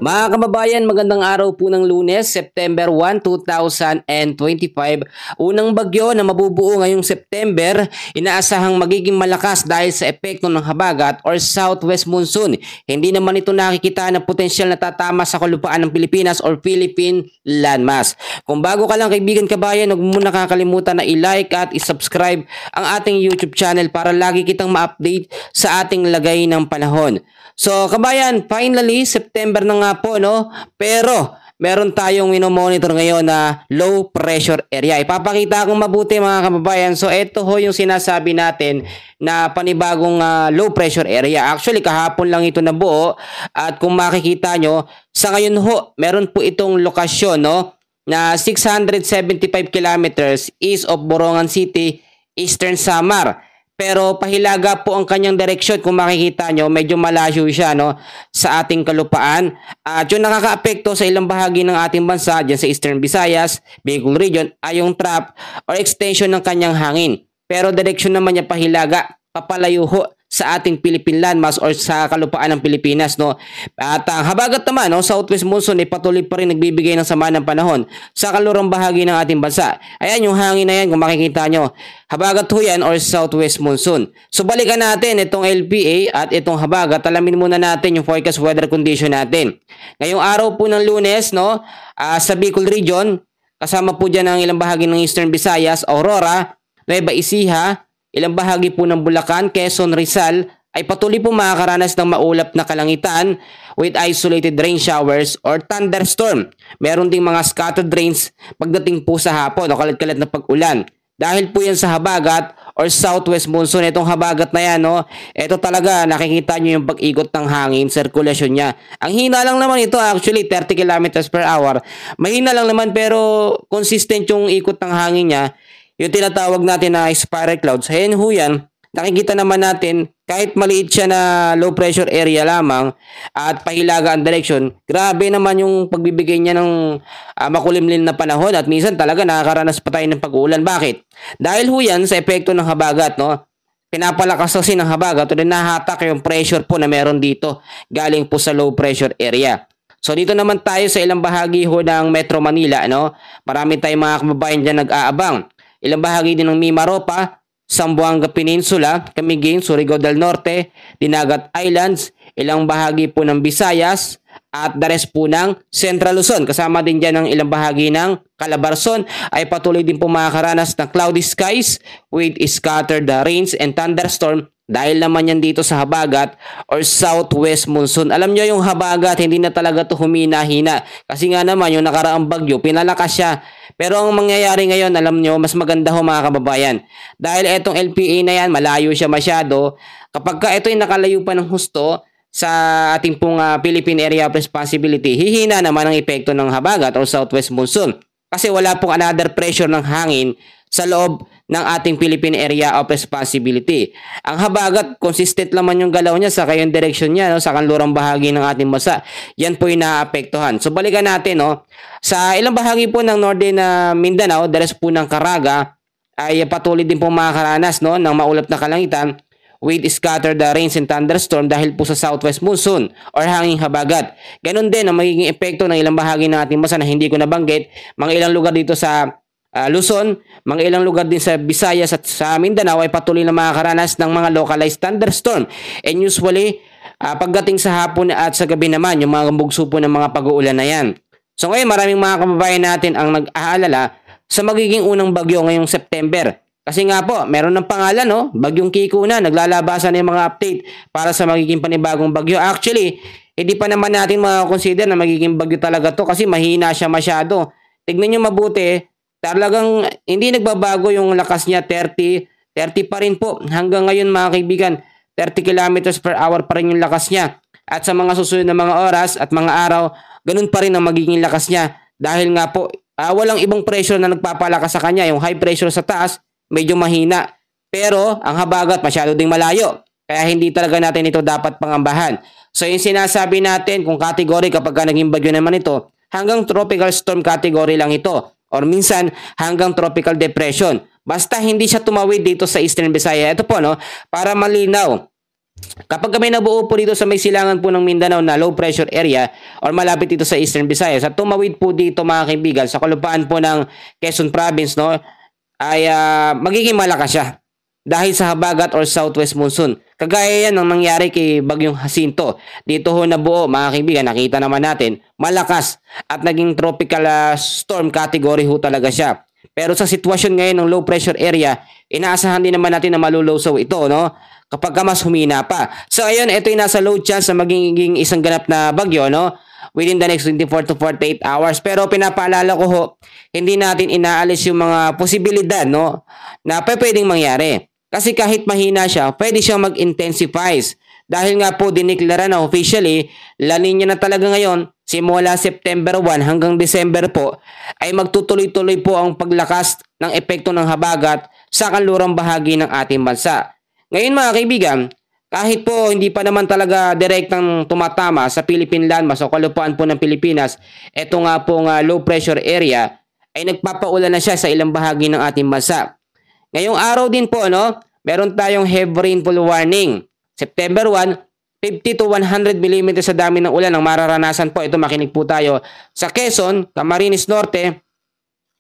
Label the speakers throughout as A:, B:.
A: Mga kababayan, magandang araw po ng Lunes, September 1, 2025. Unang bagyo na mabubuo ngayong September, inaasahang magiging malakas dahil sa epekto ng habagat or southwest monsoon. Hindi naman ito nakikita na potensyal na tatama sa kalupaan ng Pilipinas or Philippine landmass. Kung bago ka lang kaibigan kabayan, huwag mo nakakalimutan na i-like at i-subscribe ang ating YouTube channel para lagi kitang ma-update sa ating lagay ng panahon. So kabayan, finally September na nga po, no? Pero meron tayong monitor ngayon na low pressure area. Ipapakita kong mabuti mga kababayan. So ito ho yung sinasabi natin na panibagong low pressure area. Actually kahapon lang ito nabuo at kung makikita nyo, sa ngayon ho, meron po itong lokasyon, no? Na 675 kilometers east of Borongan City, Eastern Samar. Pero pahilaga po ang kanyang direksyon. Kung makikita nyo, medyo malayo siya, no, sa ating kalupaan. At yung nakakaapekto sa ilang bahagi ng ating bansa, dyan sa Eastern Visayas, Bicol Region, ay yung trap or extension ng kanyang hangin. Pero direksyon naman niya pahilaga, papalayo ho sa ating Philippine landmass or sa kalupaan ng Pilipinas, no. At ang habagat naman, no, southwest monsoon ay patuloy pa rin nagbibigay ng sama ng panahon sa kalurang bahagi ng ating bansa. Ayan yung hangin na yan, kung makikita nyo, habagat ho yan or southwest monsoon. So balikan natin itong LPA at itong habagat. Alamin muna natin yung forecast weather condition natin. Ngayong araw po ng Lunes, no, sa Bicol Region, kasama po dyan ang ilang bahagi ng Eastern Visayas, Aurora, Nueva Ecija, ilang bahagi po ng Bulacan, Quezon, Rizal ay patuloy po makakaranas ng maulap na kalangitan with isolated rain showers or thunderstorm. Meron ding mga scattered rains pagdating po sa hapon o kalat-kalat na pag-ulan. Dahil po yan sa habagat or southwest monsoon, itong habagat na yan, no, ito talaga nakikita nyo yung pag-ikot ng hangin, circulation niya. Ang hina lang naman ito, actually 30 kilometers per hour. Mahina lang naman pero consistent yung ikot ng hangin niya. Yung tinatawag natin na spiral clouds. Ayan ho yan. Nakikita naman natin kahit maliit siya na low pressure area lamang at pahilaga ang direction, grabe naman yung pagbibigay niya ng makulimlim na panahon at minsan talaga nakakaranas pa tayo ng pag-uulan. Bakit? Dahil ho yan sa epekto ng habagat, no? Pinapalakas kasi ng habagat o nahahatak yung pressure po na meron dito galing po sa low pressure area. So dito naman tayo sa ilang bahagi ho ng Metro Manila, no? Marami tayong mga kababayan dyan nag-aabang. Ilang bahagi din ng Mimaropa, Zamboanga Peninsula, Camiguin, Surigao del Norte, Dinagat Islands, ilang bahagi po ng Visayas, at the rest po ng Central Luzon. Kasama din dyan ang ilang bahagi ng Calabarzon ay patuloy din po makakaranas ng cloudy skies with scattered rains and thunderstorm dahil naman yan dito sa habagat or southwest monsoon. Alam nyo yung habagat, hindi na talaga to humina-hina. Kasi nga naman yung nakaraang bagyo, pinalakas siya. Pero ang mangyayari ngayon, alam nyo, mas maganda ho mga kababayan. Dahil etong LPA na yan, malayo siya masyado. Kapag ka ito yung nakalayo pa ng husto sa ating pong Philippine Area of Responsibility, hihina naman ang epekto ng habagat or southwest monsoon. Kasi wala pong another pressure ng hangin sa loob ng ating Philippine Area of Responsibility. Ang habagat, consistent naman yung galaw niya sa kayong direksyon niya, no, sa kanlurang bahagi ng ating bansa. Yan po yung naapektuhan. So balikan natin, no, sa ilang bahagi po ng Northern Mindanao, the rest po ng Caraga, ay patuloy din po makakaranas, no, ng maulap na kalangitan with scattered rains and thunderstorm dahil po sa southwest monsoon or hanging habagat. Ganon din ang magiging epekto ng ilang bahagi ng ating bansa na hindi ko nabanggit. Mga ilang lugar dito sa Luzon, mga ilang lugar din sa Visayas at sa Mindanao ay patuloy na makakaranas ng mga localized thunderstorm. And usually, pagdating sa hapon at sa gabi naman, yung mga bugso po ng mga pag-uulan na yan. So ngayon, maraming mga kababayan natin ang nag-aalala sa magiging unang bagyo ngayong September. Kasi nga po, meron ng pangalan, no? Bagyong Kiko na, naglalabasan na yung mga update para sa magiging panibagong bagyo. Actually, hindi pa naman natin makakonsider na magiging bagyo talaga to kasi mahina siya masyado. Tignan nyo mabuti, talagang hindi nagbabago yung lakas niya, 30 pa rin po. Hanggang ngayon mga kaibigan, 30 kilometers per hour pa rin yung lakas niya. At sa mga susunod na mga oras at mga araw, ganun pa rin ang magiging lakas niya. Dahil nga po, walang ibang pressure na nagpapalakas sa kanya. Yung high pressure sa taas, medyo mahina. Pero ang habagat masyado ding malayo. Kaya hindi talaga natin ito dapat pangambahan. So yung sinasabi natin kung category kapag naging bagyo naman ito, hanggang tropical storm category lang ito. Or minsan hanggang tropical depression. Basta hindi siya tumawid dito sa Eastern Visayas. Ito po, no, para malinaw. Kapag kami nabuo po dito sa may silangan po ng Mindanao na low pressure area or malapit dito sa Eastern Visayas at tumawid po dito mga kaibigan sa kalupaan po ng Quezon Province, no, ay magiging malakas siya dahil sa habagat or southwest monsoon. Kagaya yan ng nangyari kay Bagyong Jacinto. Dito ho nabuo mga kaibigan, nakita naman natin, malakas at naging tropical storm category ho talaga siya. Pero sa sitwasyon ngayon ng low pressure area, inaasahan din naman natin na malulusaw ito, no? Kapag mas humina pa. So ayun, ito yung nasa low chance na magiging isang ganap na bagyo, no? Within the next 24 to 48 hours. Pero pinapaalala ko ho, hindi natin inaalis yung mga posibilidad, no, na pwedeng mangyari. Kasi kahit mahina siya, pwede siyang mag-intensify. Dahil nga po diniklara na officially, La Nina na talaga ngayon, simula September 1 hanggang December po, ay magtutuloy-tuloy po ang paglakas ng epekto ng habagat sa kanlurang bahagi ng ating bansa. Ngayon mga kaibigan, kahit po hindi pa naman talaga direktang tumatama sa Philippine landmass o kalupaan po ng Pilipinas, ito nga pong low pressure area ay nagpapaulan na siya sa ilang bahagi ng ating bansa. Ngayong araw din po, no, meron tayong heavy rainfall warning. September 1, 50 to 100 mm sa dami ng ulan ang mararanasan po. Ito, makinig po tayo sa Quezon, Camarines Norte,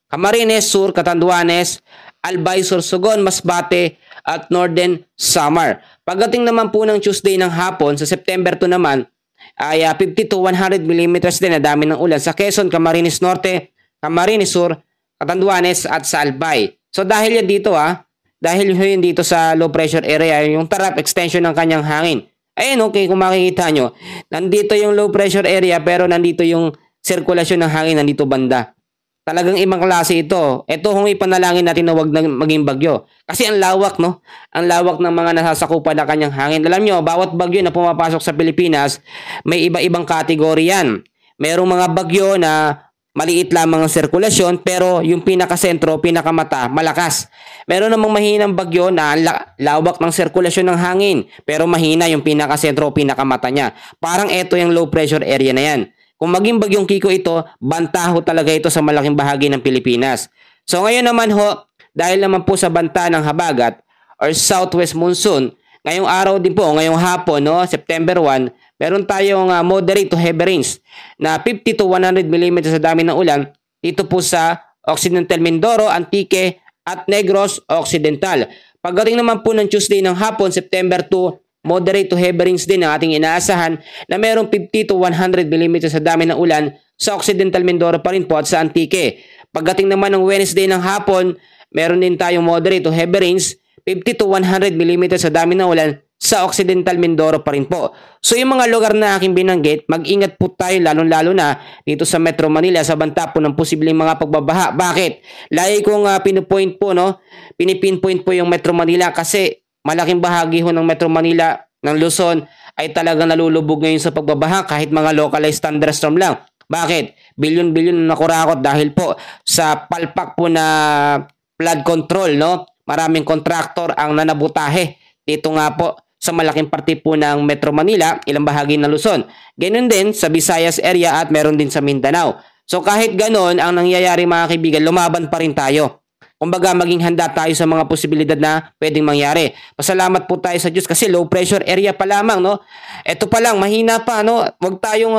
A: Camarines Sur, Catanduanes, Albay, Sorsogon, Masbate, at Northern Samar. Pagdating naman po ng Tuesday ng hapon, sa September 2 naman, ay 50 to 100 mm din na dami ng ulan sa Quezon, Camarines Norte, Camarines Sur, Catanduanes, at sa Albay. So dahil yan dito dahil yun dito sa low pressure area, yung tarap extension ng kanyang hangin. Ayun, okay, kung makikita nyo, nandito yung low pressure area pero nandito yung sirkulasyon ng hangin, nandito banda. Talagang ibang klase ito. Ito kung ipanalangin natin na wag na maging bagyo. Kasi ang lawak, no? Ang lawak ng mga nasasakupan na kanyang hangin. Alam nyo, bawat bagyo na pumapasok sa Pilipinas, may iba-ibang kategory yan. Merong mga bagyo na maliit lamang ang sirkulasyon pero yung pinakasentro, pinakamata, malakas. Meron namang mahinang bagyo na lawak ng sirkulasyon ng hangin pero mahina yung pinakasentro, pinakamata niya. Parang ito yung low pressure area na yan. Kung maging bagyong Kiko ito, bantaho talaga ito sa malaking bahagi ng Pilipinas. So ngayon naman ho, dahil naman po sa banta ng habagat or southwest monsoon, ngayong araw din po, ngayong hapon, no, September 1, meron tayong moderate to heavy rains na 50 to 100 mm sa dami ng ulan dito po sa Occidental Mindoro, Antique at Negros Occidental. Pagdating naman po ng Tuesday ng hapon, September 2, moderate to heavy rains din ang ating inaasahan na merong 50 to 100 mm sa dami ng ulan sa Occidental Mindoro pa rin po at sa Antique. Pagdating naman ng Wednesday ng hapon, meron din tayong moderate to heavy rains, 50 to 100 mm sa dami ng ulan sa Occidental Mindoro pa rin po. So yung mga lugar na aking binanggit, mag-ingat po tayo lalong-lalo na dito sa Metro Manila sa banta po ng posibleng mga pagbabaha. Bakit? Lagi kong pinipinpoint po yung Metro Manila kasi malaking bahagi ho ng Metro Manila ng Luzon ay talagang nalulubog ngayon sa pagbabaha kahit mga localized thunderstorm lang. Bakit? Bilyon-bilyon na nakurakot dahil po sa palpak po na flood control, no? Maraming kontraktor ang nanabutahe dito nga po sa malaking parte po ng Metro Manila, ilang bahagi ng Luzon. Ganun din sa Visayas area at meron din sa Mindanao. So kahit ganon ang nangyayari mga kaibigan, lumaban pa rin tayo. Kumbaga maging handa tayo sa mga posibilidad na pwedeng mangyari. Pasalamat po tayo sa Diyos kasi low pressure area pa lamang, no? Ito pa lang, mahina pa, no? Huwag tayong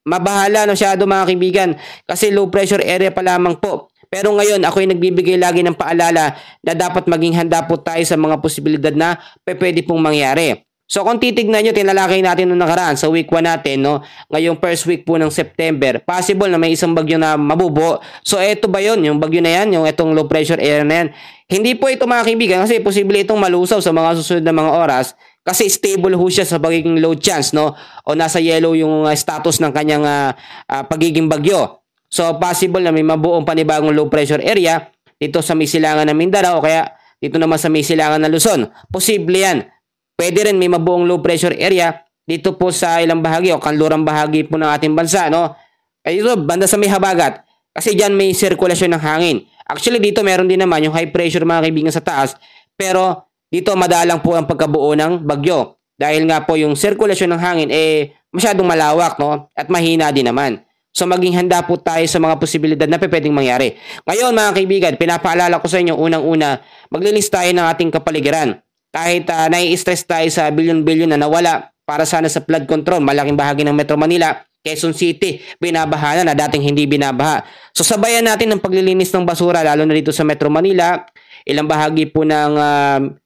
A: mabahala masyado mga kaibigan kasi low pressure area pa lamang po. Pero ngayon, ako ay nagbibigay lagi ng paalala na dapat maging handa po tayo sa mga posibilidad na pwede pong mangyari. So kung titignan nyo, tinalakay natin noong nakaraan sa week 1 natin, no? Ngayong first week po ng September, possible na may isang bagyo na mabubuo. So eto ba yun? Yung bagyo na yan, yung etong low pressure area na yan. Hindi po ito mga kaibigan kasi posible itong malusaw sa mga susunod na mga oras kasi stable ho siya sa pagiging low chance, no? O nasa yellow yung status ng kanyang pagiging bagyo. So possible na may mabuong panibagong low pressure area dito sa may silangan ng Mindanao o kaya dito naman sa may silangan ng Luzon. Posible yan. Pwede rin may mabuong low pressure area dito po sa ilang bahagi o kanlurang bahagi po ng ating bansa, no? Ay ito, banda sa may habagat. Kasi diyan may sirkulasyon ng hangin. Actually dito meron din naman yung high pressure mga kaibigan sa taas, pero dito madalang po ang pagkabuo ng bagyo. Dahil nga po yung sirkulasyon ng hangin masyadong malawak, no? At mahina din naman. So maging handa po tayo sa mga posibilidad na pwedeng mangyari. Ngayon mga kaibigan, pinapaalala ko sa inyo unang-una, maglinis tayo ng ating kapaligiran. kahit nai-stress tayo sa bilyon-bilyon na nawala para sana sa flood control, malaking bahagi ng Metro Manila, Quezon City, binabaha na dating hindi binabaha. So sabayan natin ng paglilinis ng basura lalo na dito sa Metro Manila, ilang bahagi po ng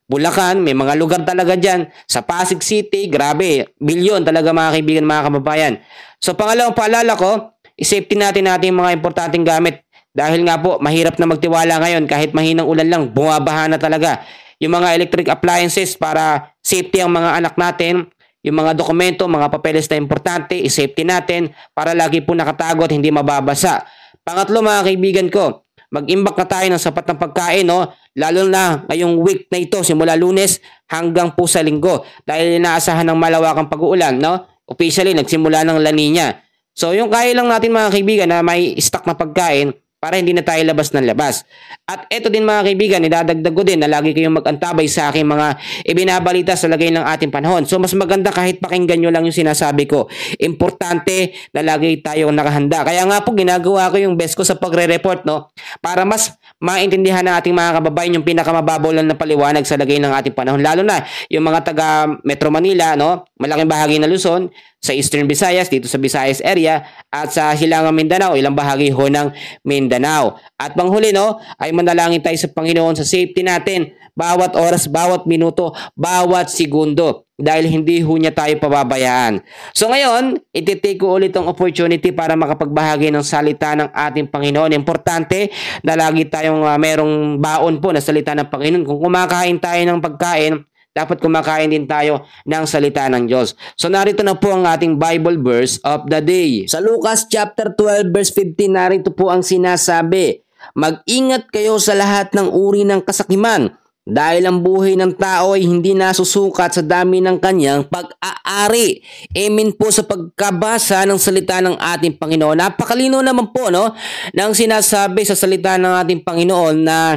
A: Bulacan, may mga lugar talaga dyan. Sa Pasig City, grabe, bilyon talaga mga kaibigan, mga kababayan. So pangalawang paalala ko, i-safety natin mga importanteng gamit. Dahil nga po, mahirap na magtiwala ngayon kahit mahinang ulan lang, bumabaha na talaga. Yung mga electric appliances para safety ang mga anak natin, yung mga dokumento, mga papeles na importante, i-safety natin para lagi po nakatago at hindi mababasa. Pangatlo mga kaibigan ko, mag-imbak na tayo ng sapat ng pagkain, no? Lalo na ngayong week na ito, simula Lunes hanggang po sa Linggo. Dahil inaasahan ng malawakang pag-uulan, no? Officially, nagsimula ng La Nina. So, yung kaya lang natin mga kaibigan na may stock na pagkain para hindi na tayo labas ng labas. At eto din mga kaibigan, idadagdag ko din na lagi kayong mag-antabay sa aking mga ibinabalita sa lagay ng ating panahon. So mas maganda kahit pakinggan nyo lang yung sinasabi ko. Importante na lagi tayong nakahanda. Kaya nga po ginagawa ko yung best ko sa pagre-report, no? Para mas maintindihan ng ating mga kababayan yung pinakamababaw lang na paliwanag sa lagay ng ating panahon. Lalo na yung mga taga Metro Manila, no? Malaking bahagi ng Luzon, sa Eastern Visayas, dito sa Visayas area, at sa Silangang Mindanao, ilang bahagi ho ng Mindanao. At panghuli, no, ay manalangin tayo sa Panginoon sa safety natin, bawat oras, bawat minuto, bawat segundo, dahil hindi ho niya tayo pababayaan. So ngayon, ititake ko ulit ang opportunity para makapagbahagi ng salita ng ating Panginoon. Importante na lagi tayong merong baon po na salita ng Panginoon. Kung kumakain tayo ng pagkain, dapat kumakain din tayo ng salita ng Diyos. So narito na po ang ating Bible verse of the day. Sa Lucas chapter 12 verse 15, narito po ang sinasabi, mag-ingat kayo sa lahat ng uri ng kasakiman, dahil ang buhay ng tao ay hindi nasusukat sa dami ng kanyang pag-aari. Amen po sa pagkabasa ng salita ng ating Panginoon. Napakalino naman po, no, nang sinasabi sa salita ng ating Panginoon na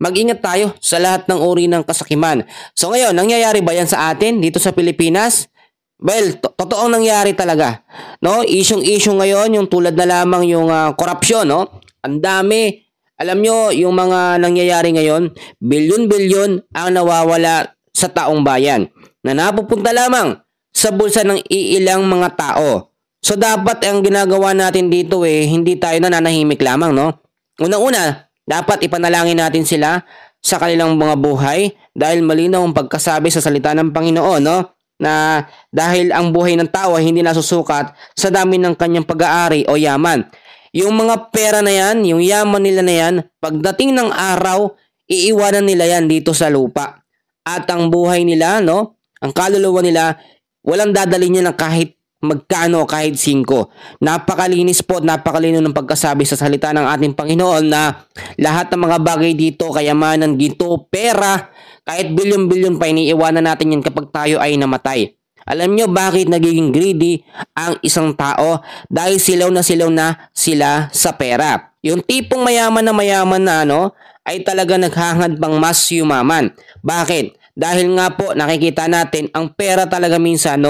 A: mag-ingat tayo sa lahat ng uri ng kasakiman. So ngayon, nangyayari ba yan sa atin dito sa Pilipinas? Well, totoong nangyari talaga. No? Issue ngayon, yung tulad na lamang yung korupsyon, no? Ang dami. Alam nyo, yung mga nangyayari ngayon, bilyon-bilyon ang nawawala sa taong bayan na napupunta lamang sa bulsa ng iilang mga tao. So dapat ang ginagawa natin dito hindi tayo nananahimik lamang, no? Unang-una, dapat ipanalangin natin sila sa kanilang mga buhay dahil malinaw ang pagkasabi sa salita ng Panginoon, no? Na dahil ang buhay ng tao ay hindi nasusukat sa dami ng kanyang pag-aari o yaman. Yung mga pera na yan, yung yaman nila na yan, pagdating ng araw, iiwanan nila yan dito sa lupa. At ang buhay nila, no? Ang kaluluwa nila, walang dadalhin niya ng kahit magkano, kahit 5. Napakalinis po at napakalino ng pagkasabi sa salita ng ating Panginoon na lahat ng mga bagay dito, kayamanan, ginto, pera, kahit bilyon-bilyon pa, iniiwanan natin yan kapag tayo ay namatay. Alam nyo bakit nagiging greedy ang isang tao? Dahil silaw na sila sa pera. Yung tipong mayaman na ay talaga naghahangad pang mas yumaman. Bakit? Dahil nga po nakikita natin ang pera talaga minsan,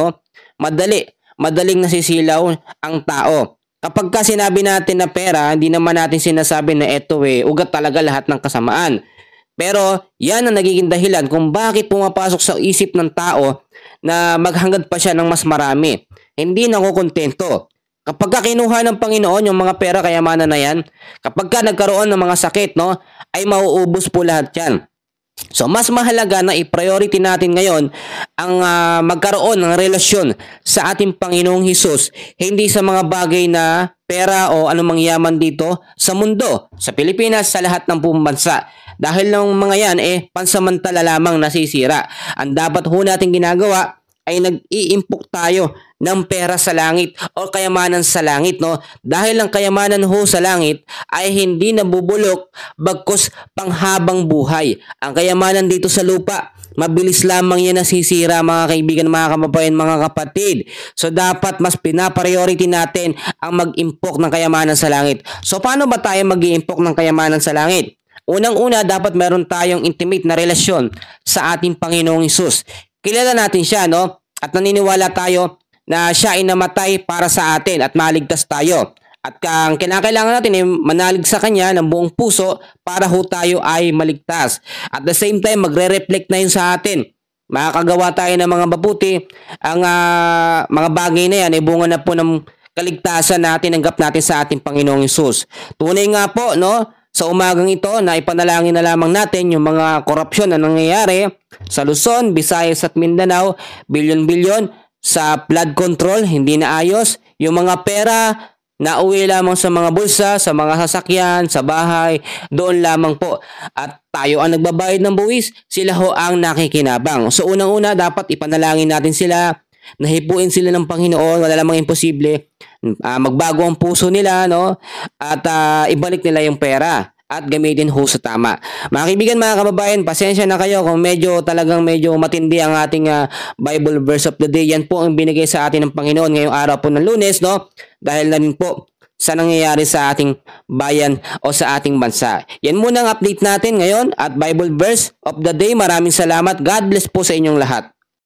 A: madaling nasisilaw ang tao. Kapag ka sinabi natin na pera, hindi naman natin sinasabi na eto ugat talaga lahat ng kasamaan. Pero yan ang nagiging dahilan kung bakit pumapasok sa isip ng tao na maghangad pa siya ng mas marami. Hindi nakukontento. Kapag ka kinuha ng Panginoon yung mga pera, kayamanan na yan, kapag ka nagkaroon ng mga sakit, ay mauubos po lahat yan. So mas mahalaga na i-priority natin ngayon ang magkaroon ng relasyon sa ating Panginoong Hesus, hindi sa mga bagay na pera o anumang yaman dito sa mundo, sa Pilipinas, sa lahat ng bansa. Dahil ng mga yan pansamantala lamang nasisira. Ang dapat ho natin ginagawa ay nag-iimpok tayo ng pera sa langit o kayamanan sa langit, no? Dahil ang kayamanan ho sa langit ay hindi nabubulok bagkus panghabang buhay. Ang kayamanan dito sa lupa, mabilis lamang yan nasisira, mga kaibigan, mga kababayan, mga kapatid. So dapat mas pinapriority natin ang mag-impok ng kayamanan sa langit. So paano ba tayo mag-iimpok ng kayamanan sa langit? Unang-una, dapat meron tayong intimate na relasyon sa ating Panginoong Hesus. Kilala natin siya, no? At naniniwala tayo na siya ay namatay para sa atin at maligtas tayo. At ang kinakailangan natin ay manalig sa Kanya ng buong puso para ho tayo ay maligtas. At the same time, magre-reflect na yun sa atin. Makakagawa tayo ng mga mabuti. Ang mga bagay na yan ay bunga na po ng kaligtasan na tinanggap natin sa ating Panginoong Hesus. Tunay nga po, no? Sa umagang ito na ipanalangin na lamang natin yung mga korupsyon na nangyayari sa Luzon, Visayas at Mindanao, bilyon-bilyon sa flood control, hindi na ayos. Yung mga pera na uwi lamang sa mga bulsa, sa mga sasakyan, sa bahay, doon lamang po. At tayo ang nagbabayad ng buwis, sila ho ang nakikinabang. So unang-una, dapat ipanalangin natin sila, nahipuin sila ng Panginoon, wala lamang imposible. Magbago ang puso nila, no? At ibalik nila yung pera at gamitin ho sa tama. Mga kaibigan, mga kababayan, pasensya na kayo kung talagang medyo matindi ang ating Bible verse of the day. Yan po ang binigay sa atin ng Panginoon ngayong araw po ng Lunes, no? Dahil na rin po sa nangyayari sa ating bayan o sa ating bansa. Yan muna ang update natin ngayon at Bible verse of the day. Maraming salamat. God bless po sa inyong lahat.